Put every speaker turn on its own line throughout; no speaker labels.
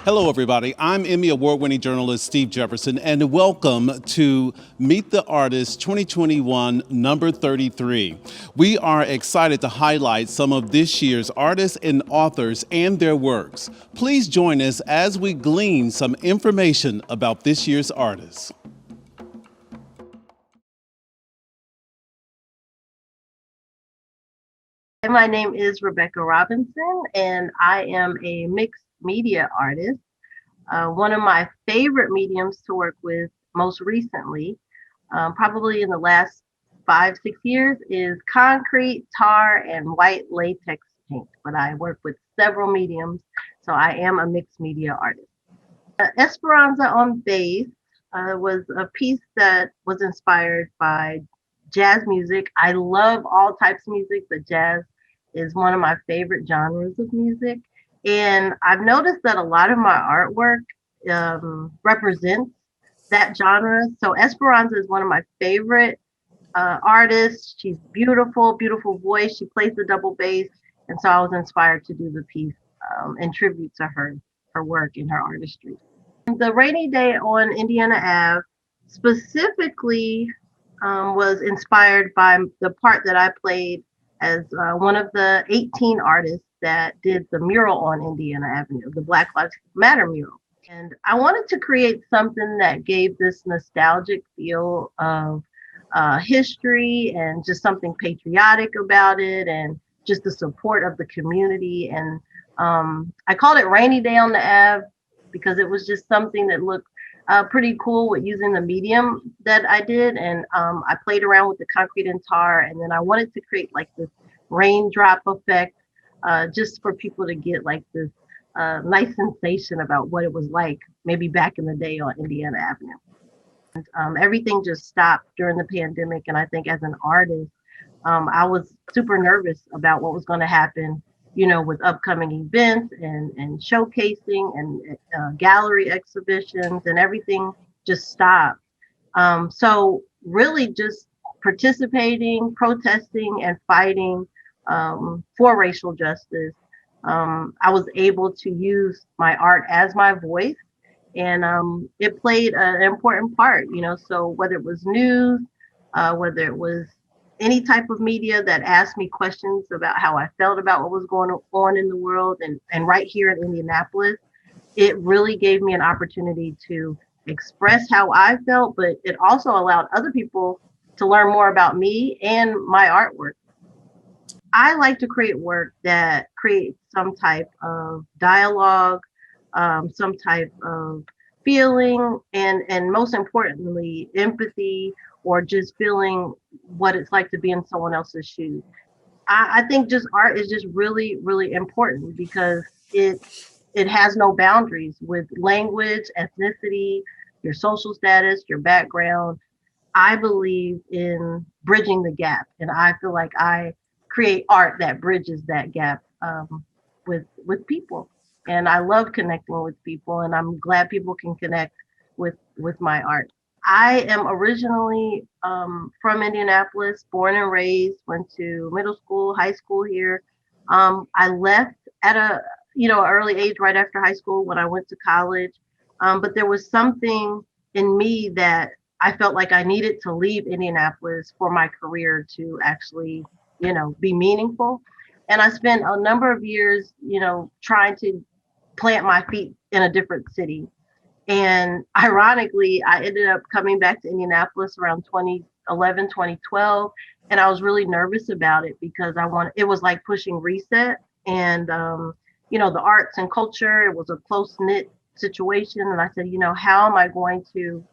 Hello, everybody. I'm Emmy Award-winning journalist Steve Jefferson, and welcome to Meet the Artist 2021, number 33. We are excited to highlight some of this year's artists and authors and their works. Please join us as we glean some information about this year's artists.
My name is Rebecca Robinson, and I am a mixed media artist. One of my favorite mediums to work with most recently, probably in the last 5, 6 years, is concrete, tar, and white latex paint. But I work with several mediums, so I am a mixed media artist. Esperanza on Bass was a piece that was inspired by jazz music. I love all types of music, but jazz is one of my favorite genres of music. And I've noticed that a lot of my artwork represents that genre. So Esperanza is one of my favorite artists. She's beautiful, beautiful voice. She plays the double bass. And so I was inspired to do the piece in tribute to her work and her artistry. The Rainy Day on Indiana Ave specifically was inspired by the part that I played as one of the 18 artists that did the mural on Indiana Avenue, the Black Lives Matter mural. And I wanted to create something that gave this nostalgic feel of history and just something patriotic about it and just the support of the community. And I called it Rainy Day on the Ave because it was just something that looked pretty cool with using the medium that I did. And I played around with the concrete and tar, and then I wanted to create like this raindrop effect just for people to get like this nice sensation about what it was like maybe back in the day on Indiana Avenue. And everything just stopped during the pandemic. And I think as an artist, I was super nervous about what was going to happen, with upcoming events and showcasing and gallery exhibitions, and everything just stopped. So really just participating, protesting, and fighting for racial justice. I was able to use my art as my voice, and it played an important part, so whether it was news, whether it was any type of media that asked me questions about how I felt about what was going on in the world and right here in Indianapolis, it really gave me an opportunity to express how I felt, but it also allowed other people to learn more about me and my artwork. I like to create work that creates some type of dialogue, some type of feeling, and most importantly, empathy, or just feeling what it's like to be in someone else's shoes. I think just art is just really, really important because it has no boundaries with language, ethnicity, your social status, your background. I believe in bridging the gap, and I feel like I create art that bridges that gap with people. And I love connecting with people, and I'm glad people can connect with my art. I am originally from Indianapolis, born and raised, went to middle school, high school here. I left at a early age, right after high school when I went to college. But there was something in me that I felt like I needed to leave Indianapolis for my career to actually, be meaningful. And I spent a number of years, trying to plant my feet in a different city. And ironically, I ended up coming back to Indianapolis around 2011, 2012. And I was really nervous about it because it was like pushing reset. And, the arts and culture, it was a close knit situation. And I said, how am I going to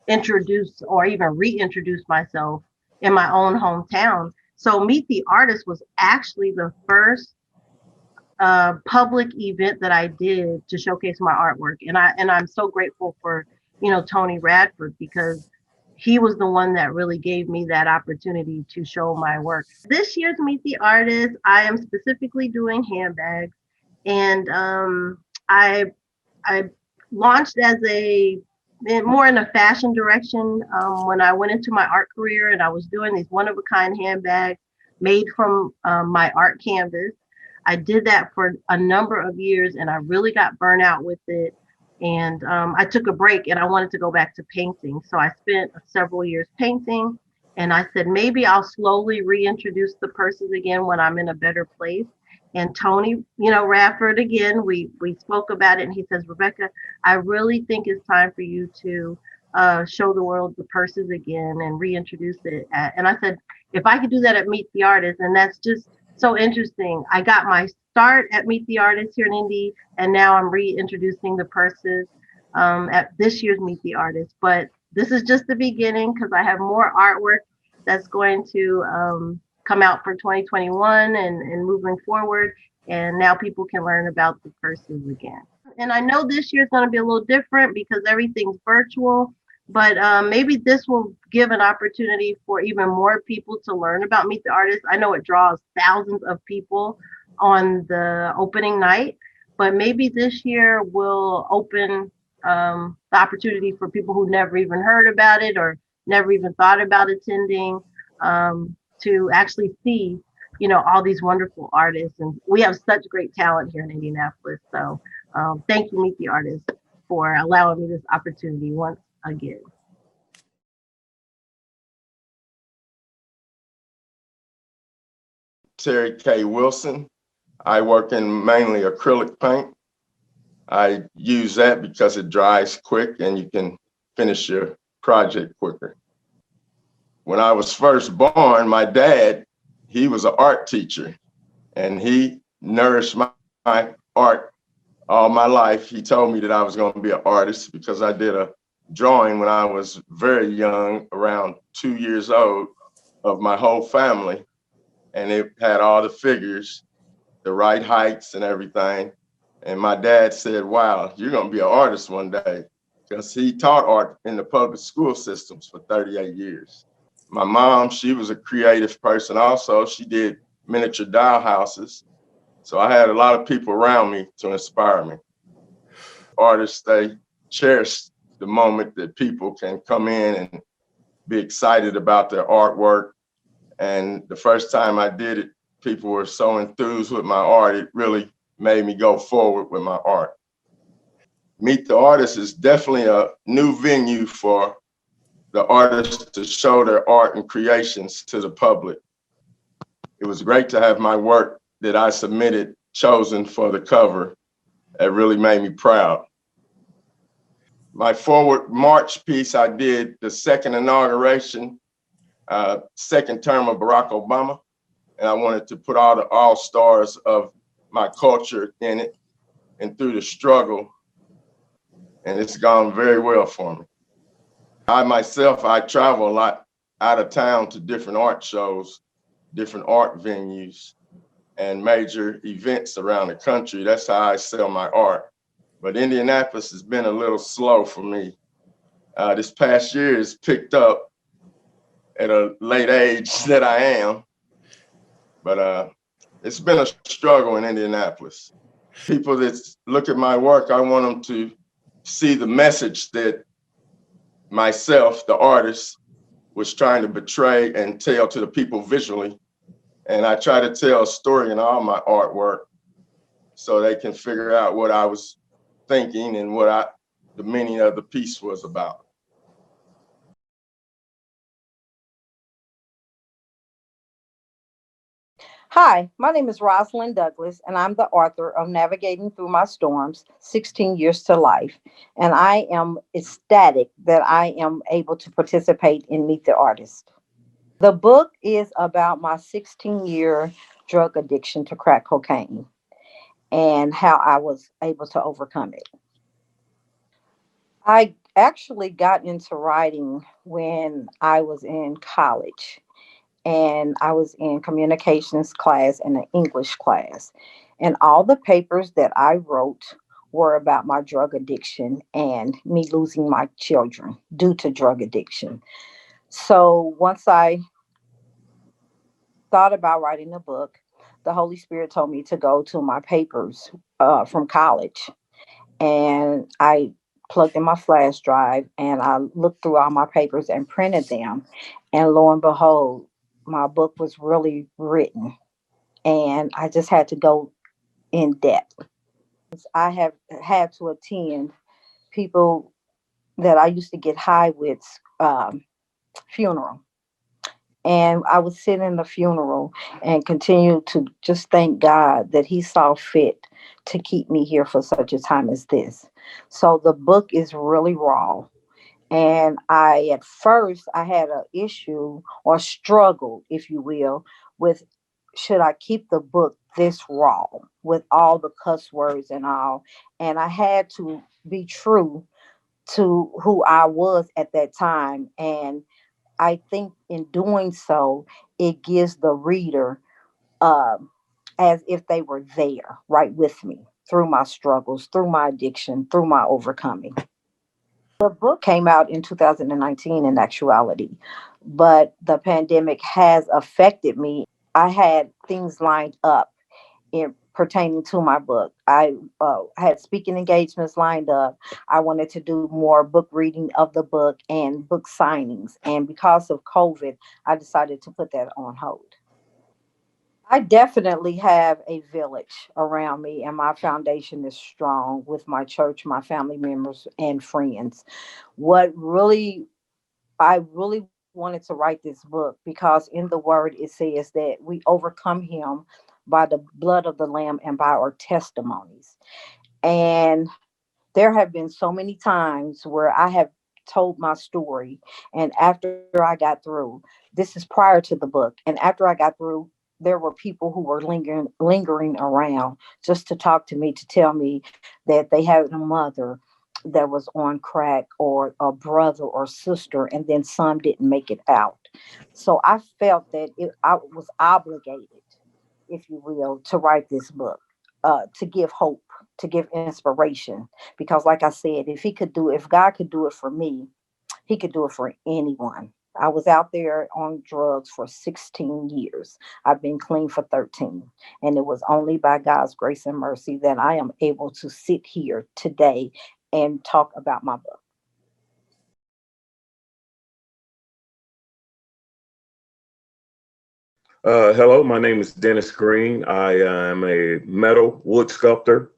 introduce or even reintroduce myself in my own hometown? So Meet the Artist was actually the first public event that I did to showcase my artwork. And I'm so grateful for, Tony Radford, because he was the one that really gave me that opportunity to show my work. This year's Meet the Artist, I am specifically doing handbags. And I launched as more in a fashion direction when I went into my art career, and I was doing these one of a kind handbags made from my art canvas. I did that for a number of years and I really got burnt out with it. And I took a break and I wanted to go back to painting. So I spent several years painting. And I said, maybe I'll slowly reintroduce the purses again when I'm in a better place. And Tony, Radford again, we spoke about it and he says, Rebecca, I really think it's time for you to show the world the purses again and reintroduce it. And I said, if I could do that at Meet the Artist, and that's just so interesting. I got my start at Meet the Artist here in Indy, and now I'm reintroducing the purses at this year's Meet the Artist. But this is just the beginning because I have more artwork that's going to come out for 2021 and moving forward. And now people can learn about the purses again. And I know this year is going to be a little different because everything's virtual, but maybe this will give an opportunity for even more people to learn about Meet the Artist. I know it draws thousands of people on the opening night, but maybe this year will open the opportunity for people who never even heard about it or never even thought about attending to actually see, all these wonderful artists. And we have such great talent here in Indianapolis. So thank you, Meet the Artist, for allowing me this opportunity once again.
Terry K. Wilson. I work in mainly acrylic paint. I use that because it dries quick and you can finish your project quicker. When I was first born, my dad, he was an art teacher and he nourished my art all my life. He told me that I was going to be an artist because I did a drawing when I was very young, around 2 years old, of my whole family. And it had all the figures, the right heights and everything. And my dad said, wow, you're going to be an artist one day, because he taught art in the public school systems for 38 years. My mom, she was a creative person also. She did miniature doll houses. So I had a lot of people around me to inspire me. Artists, they cherish the moment that people can come in and be excited about their artwork. And the first time I did it, people were so enthused with my art, it really made me go forward with my art. Meet the Artist is definitely a new venue for the artists to show their art and creations to the public. It was great to have my work that I submitted chosen for the cover. It really made me proud. My Forward March piece, I did the second inauguration, second term of Barack Obama. And I wanted to put all the all-stars of my culture in it and through the struggle. And it's gone very well for me. I myself, I travel a lot out of town to different art shows, different art venues, and major events around the country. That's how I sell my art. But Indianapolis has been a little slow for me. This past year has picked up at a late age that I am. But it's been a struggle in Indianapolis. People that look at my work, I want them to see the message that myself, the artist, was trying to portray and tell to the people visually. And I try to tell a story in all my artwork so they can figure out what I was thinking and what the meaning of the piece was about.
Hi, my name is Rosalind Douglas, and I'm the author of Navigating Through My Storms, 16 Years to Life. And I am ecstatic that I am able to participate in Meet the Artist. The book is about my 16-year drug addiction to crack cocaine and how I was able to overcome it. I actually got into writing when I was in college. And I was in communications class and an English class. And all the papers that I wrote were about my drug addiction and me losing my children due to drug addiction. So once I thought about writing a book, the Holy Spirit told me to go to my papers from college. And I plugged in my flash drive and I looked through all my papers and printed them. And lo and behold, my book was really written. And I just had to go in debt. I have had to attend people that I used to get high with funeral. And I would sit in the funeral and continue to just thank God that He saw fit to keep me here for such a time as this. So the book is really raw. And at first, I had an issue or struggle, if you will, with should I keep the book this raw with all the cuss words and all. And I had to be true to who I was at that time. And I think in doing so, it gives the reader um, as if they were there right with me through my struggles, through my addiction, through my overcoming. The book came out in 2019 in actuality, but the pandemic has affected me. I had things lined up in pertaining to my book. I had speaking engagements lined up. I wanted to do more book reading of the book and book signings. And because of COVID, I decided to put that on hold. I definitely have a village around me, and my foundation is strong with my church, my family members, and friends. What really, I really wanted to write this book because in the word it says that we overcome him by the blood of the Lamb and by our testimonies. And there have been so many times where I have told my story, and after I got through, this is prior to the book, and after I got through, there were people who were lingering around just to talk to me, to tell me that they had a mother that was on crack or a brother or sister, and then some didn't make it out. So I felt that I was obligated, if you will, to write this book, to give hope, to give inspiration. Because, like I said, if God could do it for me, He could do it for anyone. I was out there on drugs for 16 years. I've been clean for 13. And it was only by God's grace and mercy that I am able to sit here today and talk about my book.
Hello, my name is Dennis Green. I am a metal wood sculptor,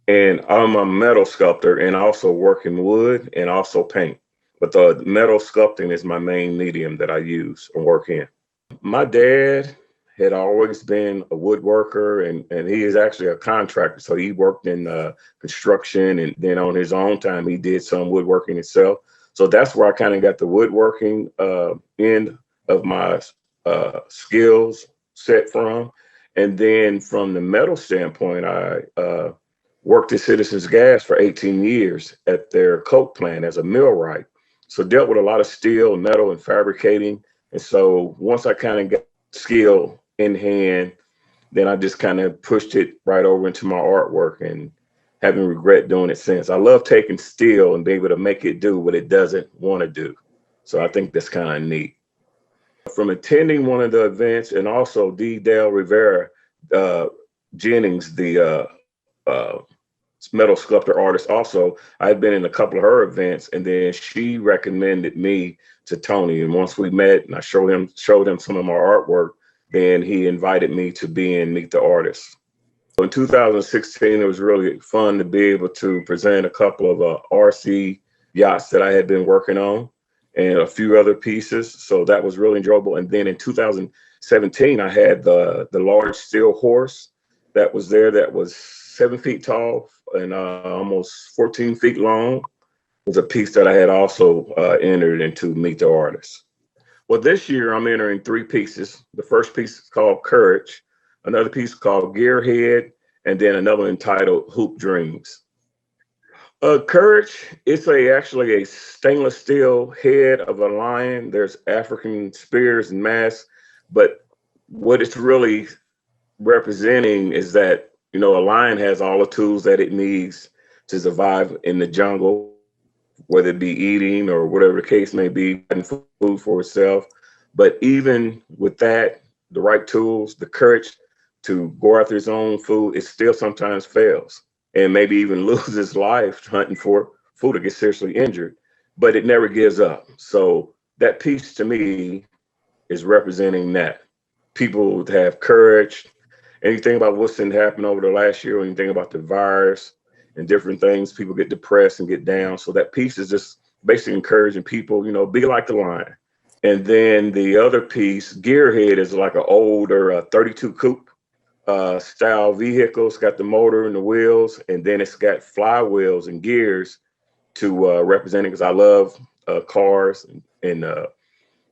and I'm a metal sculptor and I also work in wood and also paint. But the metal sculpting is my main medium that I use and work in. My dad had always been a woodworker, and he is actually a contractor. So he worked in construction, and then on his own time, he did some woodworking himself. So that's where I kind of got the woodworking end of my skills set from. And then from the metal standpoint, I worked at Citizens Gas for 18 years at their coke plant as a millwright. So dealt with a lot of steel, metal, and fabricating. And so once I kind of got skill in hand, then I just kind of pushed it right over into my artwork and haven't regret doing it since. I love taking steel and being able to make it do what it doesn't want to do. So I think that's kind of neat. From attending one of the events, and also D. Dale Rivera uh, Jennings, the metal sculptor artist, also, I've been in a couple of her events, and then she recommended me to Tony. And once we met and I showed him some of my artwork, then he invited me to be in Meet the Artist. So in 2016, it was really fun to be able to present a couple of RC yachts that I had been working on and a few other pieces. So that was really enjoyable. And then in 2017, I had the large steel horse that was there that was 7 feet tall and almost 14 feet long. It was a piece that I had also entered into Meet the Artist. Well, this year I'm entering 3 pieces. The first piece is called Courage, another piece called Gearhead, and then another entitled Hoop Dreams. Courage, it's actually a stainless steel head of a lion. There's African spears and masks, but what it's really representing is that, a lion has all the tools that it needs to survive in the jungle, whether it be eating or whatever the case may be, finding food for itself. But even with that, the right tools, the courage to go after his own food, it still sometimes fails and maybe even loses his life hunting for food or gets seriously injured, but it never gives up. So that piece to me is representing that people have courage anything about what's been happening over the last year, or anything about the virus and different things, people get depressed and get down. So that piece is just basically encouraging people, be like the lion. And then the other piece, Gearhead, is like an older 32 coupe style vehicle. It's got the motor and the wheels, and then it's got flywheels and gears to represent it, because I love cars and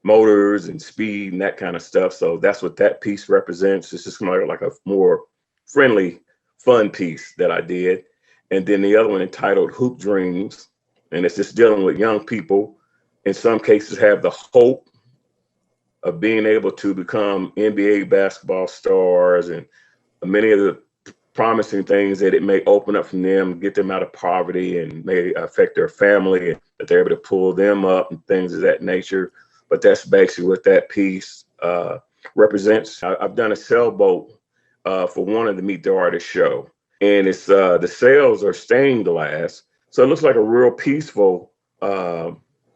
motors and speed and that kind of stuff. So that's what that piece represents. It's just like a more friendly, fun piece that I did. And then the other one entitled Hoop Dreams, and it's just dealing with young people, in some cases have the hope of being able to become NBA basketball stars, and many of the promising things that it may open up from them, get them out of poverty, and may affect their family, and that they're able to pull them up and things of that nature. But that's basically what that piece represents. I've done a sailboat for one of the Meet the Artist show, and it's the sails are stained glass, so it looks like a real peaceful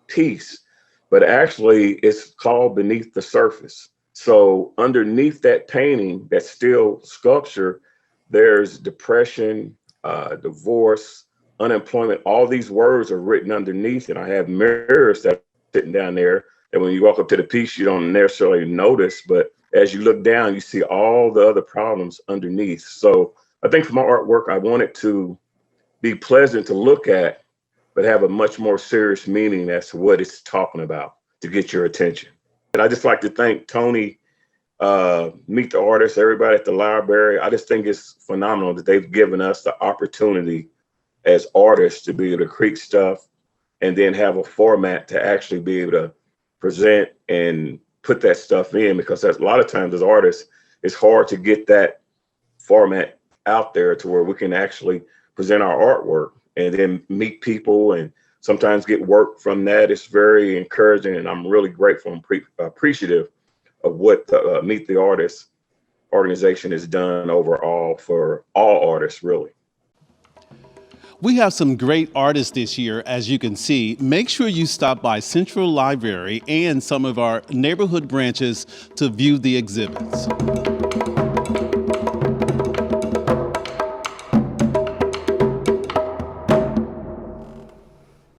piece, but actually it's called Beneath the Surface. So underneath that painting, that still sculpture, there's depression, divorce, unemployment. All these words are written underneath, and I have mirrors that are sitting down there. And when you walk up to the piece, you don't necessarily notice, but as you look down, you see all the other problems underneath. So I think for my artwork, I want it to be pleasant to look at, but have a much more serious meaning as to what it's talking about to get your attention. And I just like to thank Tony, Meet the Artist, everybody at the library. I just think it's phenomenal that they've given us the opportunity as artists to be able to create stuff and then have a format to actually be able to present and put that stuff in, because a lot of times as artists, it's hard to get that format out there to where we can actually present our artwork and then meet people and sometimes get work from that. It's very encouraging, and I'm really grateful and appreciative of what the Meet the Artist organization has done overall for all artists, really.
We have some great artists this year, as you can see. Make sure you stop by Central Library and some of our neighborhood branches to view the exhibits.